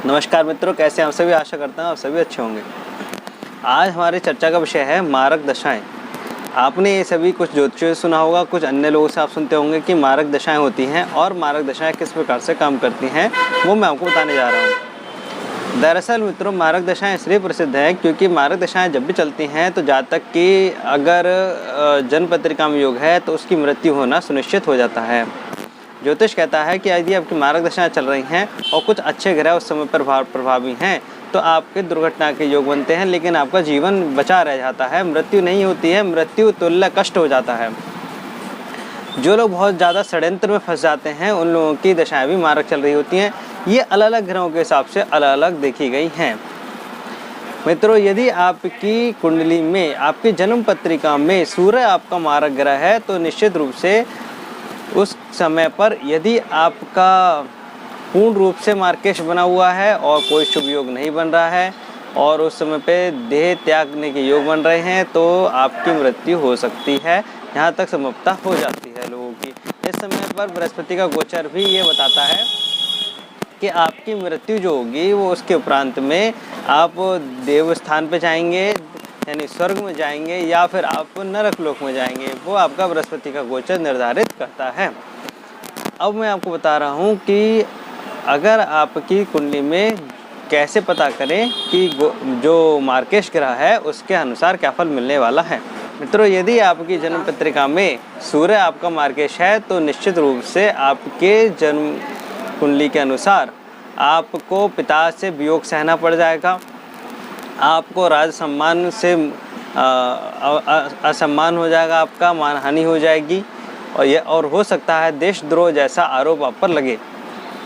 नमस्कार मित्रों, कैसे हैं आप सभी। आशा करता हूँ आप सभी अच्छे होंगे। आज हमारी चर्चा का विषय है मारक दशाएं। आपने ये सभी कुछ ज्योतिषियों से सुना होगा, कुछ अन्य लोगों से आप सुनते होंगे कि मारक दशाएं होती हैं और मारक दशाएं किस प्रकार से काम करती हैं, वो मैं आपको बताने जा रहा हूँ। दरअसल मित्रों, मारक दशाएं इसलिए प्रसिद्ध हैं क्योंकि मारक दशाएं जब भी चलती हैं तो जातक की अगर जन्म पत्रिका में योग है तो उसकी मृत्यु होना सुनिश्चित हो जाता है। ज्योतिष कहता है कि यदि आपकी मारक दशाएं चल रही हैं और कुछ अच्छे ग्रह उस समय पर प्रभावी हैं तो आपके दुर्घटना के योग बनते हैं, लेकिन आपका जीवन बचा रह जाता है, मृत्यु नहीं होती है, मृत्यु तुल्य कष्ट हो जाता है। जो लोग बहुत ज़्यादा षड्यंत्र में फंस जाते हैं उन लोगों की दशाएं भी मारक चल रही होती हैं। ये अलग अलग ग्रहों के हिसाब से अलग अलग देखी गई हैं। मित्रों, यदि आपकी कुंडली में, आपकी जन्म पत्रिका में सूर्य आपका मारक ग्रह है तो निश्चित रूप से उस समय पर यदि आपका पूर्ण रूप से मार्केश बना हुआ है और कोई शुभ योग नहीं बन रहा है और उस समय पे देह त्यागने के योग बन रहे हैं तो आपकी मृत्यु हो सकती है, यहाँ तक समाप्ता हो जाती है लोगों की। इस समय पर बृहस्पति का गोचर भी ये बताता है कि आपकी मृत्यु जो होगी वो उसके उपरांत में आप देव स्थान पे जाएंगे, यानी स्वर्ग में जाएंगे, या फिर आप नरक लोक में जाएंगे, वो आपका बृहस्पति का गोचर निर्धारित करता है। अब मैं आपको बता रहा हूँ कि अगर आपकी कुंडली में कैसे पता करें कि जो मार्केश ग्रह है उसके अनुसार क्या फल मिलने वाला है। मित्रों, यदि आपकी जन्म पत्रिका में सूर्य आपका मार्केश है तो निश्चित रूप से आपके जन्म कुंडली के अनुसार आपको पिता से वियोग सहना पड़ जाएगा, आपको राज सम्मान से असम्मान हो जाएगा, आपका मानहानि हो जाएगी और हो सकता है देशद्रोह जैसा आरोप आप पर लगे।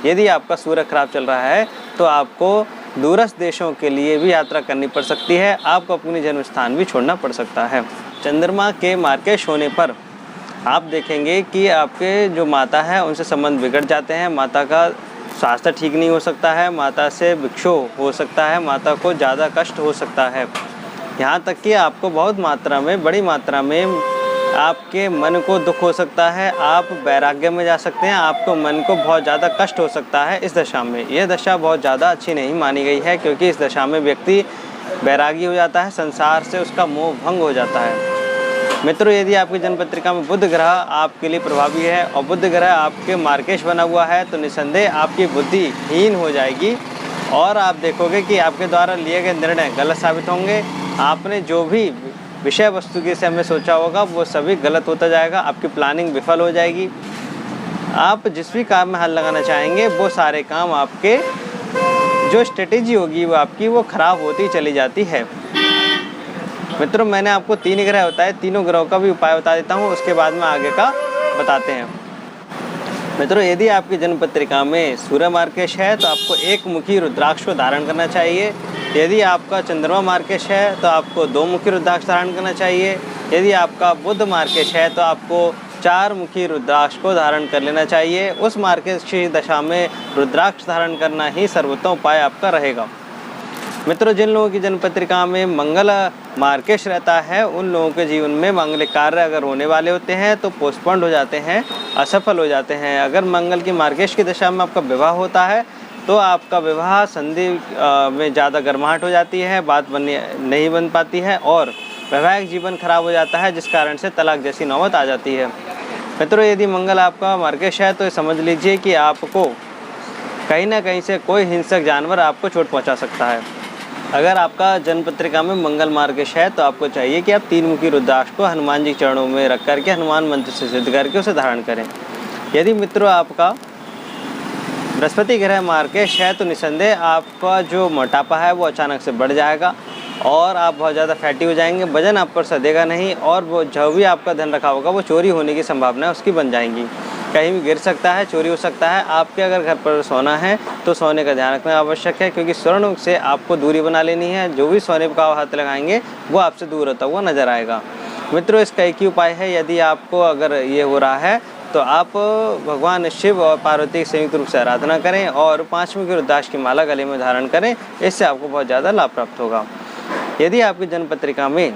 यदि आपका सूर्य खराब चल रहा है तो आपको दूरस्थ देशों के लिए भी यात्रा करनी पड़ सकती है, आपको अपनी जन्म स्थान भी छोड़ना पड़ सकता है। चंद्रमा के मार्केश होने पर आप देखेंगे कि आपके जो माता है उनसे संबंध बिगड़ जाते हैं, माता का स्वास्थ्य ठीक नहीं हो सकता है, माता से विक्षोभ हो सकता है, माता को ज़्यादा कष्ट हो सकता है, यहाँ तक कि आपको बहुत मात्रा में, बड़ी मात्रा में आपके मन को दुख हो सकता है, आप वैराग्य में जा सकते हैं, आपको मन को बहुत ज़्यादा कष्ट हो सकता है इस दशा में। यह दशा बहुत ज़्यादा अच्छी नहीं मानी गई है क्योंकि इस दशा में व्यक्ति वैरागी हो जाता है, संसार से उसका मोह भंग हो जाता है। मित्रों, यदि आपकी जन्म पत्रिका में बुध ग्रह आपके लिए प्रभावी है और बुध ग्रह आपके मार्केश बना हुआ है तो निसंदेह आपकी बुद्धि हीन हो जाएगी और आप देखोगे कि आपके द्वारा लिए गए निर्णय गलत साबित होंगे। आपने जो भी विषय वस्तु के समय सोचा होगा वो सभी गलत होता जाएगा, आपकी प्लानिंग विफल हो जाएगी। आप जिस भी काम में हाथ लगाना चाहेंगे वो सारे काम, आपके जो स्ट्रेटेजी होगी वो आपकी वो खराब होती चली जाती है। मित्रों, मैंने आपको 3 ग्रह बताए, तीनों ग्रहों का भी उपाय बता देता हूँ, उसके बाद में आगे का बताते हैं। मित्रों, यदि आपकी जन्म पत्रिका में सूर्य मार्केश है तो आपको एक मुखी रुद्राक्ष को धारण करना चाहिए। यदि आपका चंद्रमा मार्केश है तो आपको 2 मुखी रुद्राक्ष धारण करना चाहिए। यदि आपका बुध मार्केश है तो आपको 4 मुखी रुद्राक्ष को धारण कर लेना चाहिए। उस मार्केश की दशा में रुद्राक्ष धारण करना ही सर्वोत्तम उपाय आपका रहेगा। मित्रों, जिन लोगों की जन्म पत्रिका में मंगल मार्केश रहता है उन लोगों के जीवन में मांगलिक कार्य अगर होने वाले होते हैं तो पोस्टपोन्ड हो जाते हैं, असफल हो जाते हैं। अगर मंगल की मार्केश की दशा में आपका विवाह होता है तो आपका विवाह संधि में ज़्यादा गर्माहट हो जाती है, बात नहीं बन पाती है और वैवाहिक जीवन खराब हो जाता है, जिस कारण से तलाक जैसी नौबत आ जाती है। मित्रों, यदि मंगल आपका मार्केश है तो समझ लीजिए कि आपको कहीं ना कहीं से कोई हिंसक जानवर आपको चोट पहुंचा सकता है। अगर आपका जन्म पत्रिका में मंगल मार्केश है तो आपको चाहिए कि आप 3 मुखी रुद्राक्ष को हनुमान जी के चरणों में रख करके हनुमान मंत्र से सिद्ध करके उसे धारण करें। यदि मित्रों आपका बृहस्पति ग्रह मार्केश है तो निसंदेह आपका जो मोटापा है वो अचानक से बढ़ जाएगा और आप बहुत ज़्यादा फैटी हो जाएंगे, वजन आप पर सधेगा नहीं और वो जो भी आपका धन रखा होगा वो चोरी होने की संभावना उसकी बन जाएंगी, कहीं भी गिर सकता है, चोरी हो सकता है। आपके अगर घर पर सोना है तो सोने का ध्यान रखना आवश्यक है क्योंकि स्वर्ण से आपको दूरी बना लेनी है, जो भी सोने का हाथ लगाएंगे वो आपसे दूर होता हुआ नजर आएगा। मित्रों, इसका एक ही उपाय है, यदि आपको अगर ये हो रहा है तो आप भगवान शिव और पार्वती की संयुक्त रूप से आराधना करें और 5 मुखी रुद्राक्ष की माला गले में धारण करें, इससे आपको बहुत ज़्यादा लाभ प्राप्त होगा। यदि आपकी जन्म पत्रिका में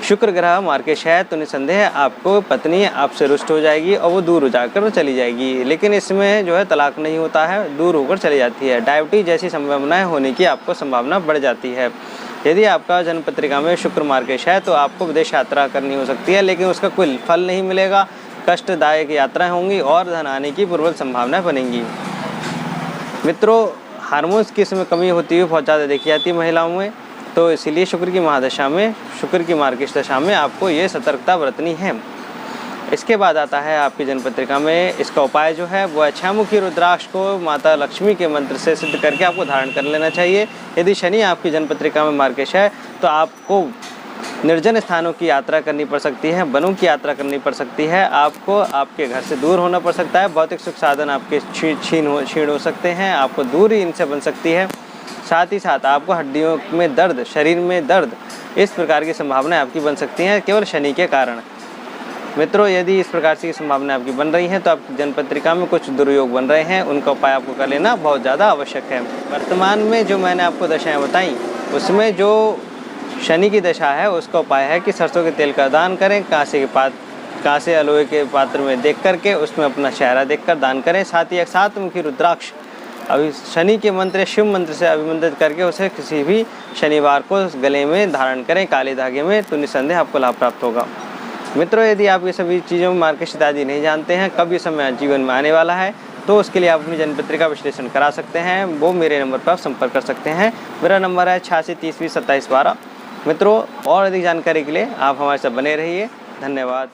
शुक्र ग्रह मार्केश है तो निसंदेह आपको पत्नी आपसे रुष्ट हो जाएगी और वो दूर हो जाकर चली जाएगी, लेकिन इसमें जो है तलाक नहीं होता है, दूर होकर चली जाती है। डायबिटीज जैसी संभावनाएं होने की आपको संभावना बढ़ जाती है। यदि आपका जन्म पत्रिका में शुक्र मार्केश है तो आपको विदेश यात्रा करनी हो सकती है, लेकिन उसका कोई फल नहीं मिलेगा, कष्टदायक यात्राएं होंगी और धन आने की प्रबल संभावनाएं बनेंगी। मित्रों, हार्मोन्स की इसमें कमी होती हुई बहुत ज़्यादा देखी जाती है महिलाओं में, तो इसीलिए शुक्र की महादशा में, शुक्र की मार्केश दशा में आपको ये सतर्कता बरतनी है। इसके बाद आता है आपकी जन्म पत्रिका में, इसका उपाय जो है वो छमुखी रुद्राक्ष को माता लक्ष्मी के मंत्र से सिद्ध करके आपको धारण कर लेना चाहिए। यदि शनि आपकी जन्म पत्रिका में मार्केश है तो आपको निर्जन स्थानों की यात्रा करनी पड़ सकती है, वनों की यात्रा करनी पड़ सकती है, आपको आपके घर से दूर होना पड़ सकता है, भौतिक सुख साधन आपके छीन हो सकते हैं, आपको दूरी इनसे बन सकती है। साथ ही साथ आपको हड्डियों में दर्द, शरीर में दर्द, इस प्रकार की संभावनाएं आपकी बन सकती हैं केवल शनि के कारण। मित्रों, यदि इस प्रकार की संभावनाएं आपकी बन रही हैं तो आपकी जन्म पत्रिका में कुछ दुर्योग बन रहे हैं, उनका उपाय आपको कर लेना बहुत ज़्यादा आवश्यक है। वर्तमान में जो मैंने आपको दशाएँ बताई उसमें जो शनि की दशा है उसका उपाय है कि सरसों के तेल का दान करें, कांसे अलोए के पात्र में देख करके उसमें अपना चेहरा देखकर दान करें। साथ ही एक 7 मुखी रुद्राक्ष अभी शनि के मंत्र, शिव मंत्र से अभिमंत्रित करके उसे किसी भी शनिवार को गले में धारण करें काले धागे में, तो निसंदेह आपको लाभ प्राप्त होगा। मित्रों, यदि आप ये सभी चीज़ों में मार्केश इत्यादि नहीं जानते हैं कब ये समय जीवन में आने वाला है, तो उसके लिए आप अपनी जन्म पत्रिका विश्लेषण करा सकते हैं। वो मेरे नंबर पर आप संपर्क कर सकते हैं। मेरा नंबर है 86 30 20 27 12। मित्रों, और अधिक जानकारी के लिए आप हमारे साथ बने रहिए। धन्यवाद।